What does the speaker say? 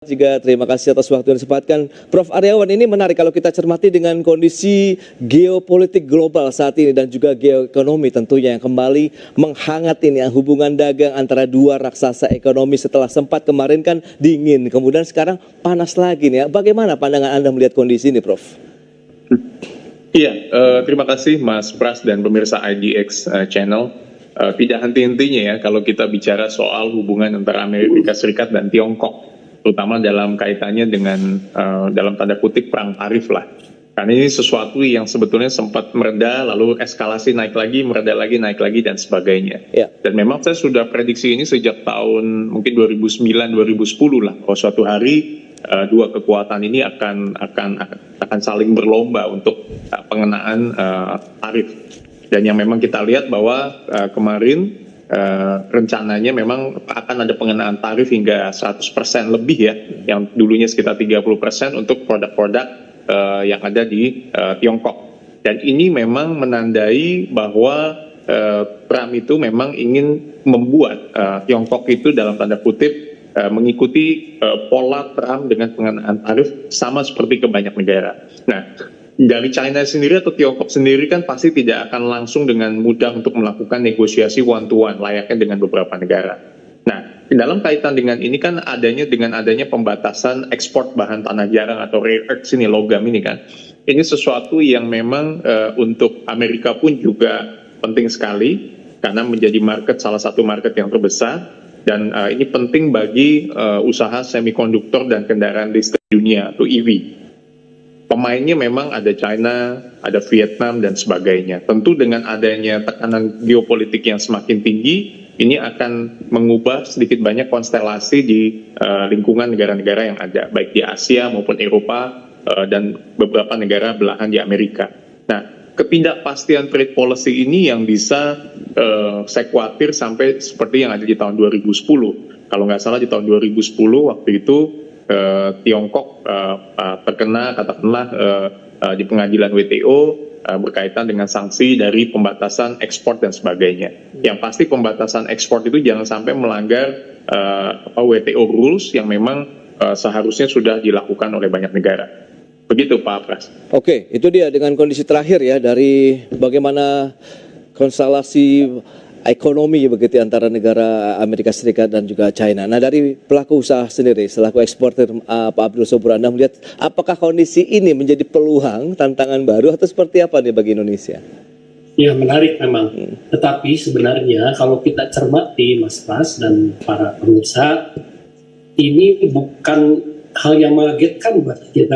Juga terima kasih atas waktu yang disempatkan. Prof. Aryawan, ini menarik kalau kita cermati dengan kondisi geopolitik global saat ini dan juga geoekonomi tentunya yang kembali menghangat ini hubungan dagang antara dua raksasa ekonomi setelah sempat kemarin kan dingin, kemudian sekarang panas lagi nih. Bagaimana pandangan Anda melihat kondisi ini, Prof? Iya, terima kasih Mas Pras dan pemirsa IDX Channel. Tidak henti-hentinya ya kalau kita bicara soal hubungan antara Amerika Serikat dan Tiongkok, terutama dalam kaitannya dengan dalam tanda kutip perang tarif lah. Karena ini sesuatu yang sebetulnya sempat mereda, lalu eskalasi naik lagi, mereda lagi, naik lagi, dan sebagainya. Ya. Dan memang saya sudah prediksi ini sejak tahun mungkin 2009-2010 lah, bahwa suatu hari dua kekuatan ini akan saling berlomba untuk pengenaan tarif. Dan yang memang kita lihat bahwa kemarin rencananya memang akan ada pengenaan tarif hingga 100% lebih ya, yang dulunya sekitar 30% untuk produk-produk yang ada di Tiongkok. Dan ini memang menandai bahwa Trump itu memang ingin membuat Tiongkok itu dalam tanda kutip mengikuti pola Trump dengan pengenaan tarif sama seperti ke banyak negara. Nah, dari China sendiri atau Tiongkok sendiri kan pasti tidak akan langsung dengan mudah untuk melakukan negosiasi one to one layaknya dengan beberapa negara. Nah, dalam kaitan dengan ini kan dengan adanya pembatasan ekspor bahan tanah jarang atau rare earth ini, logam ini kan. Ini sesuatu yang memang untuk Amerika pun juga penting sekali karena menjadi salah satu market yang terbesar, dan ini penting bagi usaha semikonduktor dan kendaraan listrik dunia atau EV. Pemainnya memang ada China, ada Vietnam, dan sebagainya. Tentu dengan adanya tekanan geopolitik yang semakin tinggi, ini akan mengubah sedikit banyak konstelasi di lingkungan negara-negara yang ada, baik di Asia maupun Eropa, dan beberapa negara belahan di Amerika. Nah, ketidakpastian trade policy ini yang bisa saya khawatir sampai seperti yang ada di tahun 2010. Kalau nggak salah di tahun 2010 waktu itu Tiongkok terkena katakanlah di pengadilan WTO berkaitan dengan sanksi dari pembatasan ekspor dan sebagainya. Yang pasti pembatasan ekspor itu jangan sampai melanggar WTO rules yang memang seharusnya sudah dilakukan oleh banyak negara. Begitu Pak Pras. Oke, itu dia dengan kondisi terakhir ya dari bagaimana konstelasi ekonomi begitu antara negara Amerika Serikat dan juga China. Nah, dari pelaku usaha sendiri selaku eksportir Pak Abdul Sobur, Anda melihat apakah kondisi ini menjadi peluang tantangan baru atau seperti apa nih bagi Indonesia? Ya, menarik memang. Tetapi sebenarnya kalau kita cermati Mas Pras dan para pemirsa, ini bukan hal yang mengagetkan buat kita.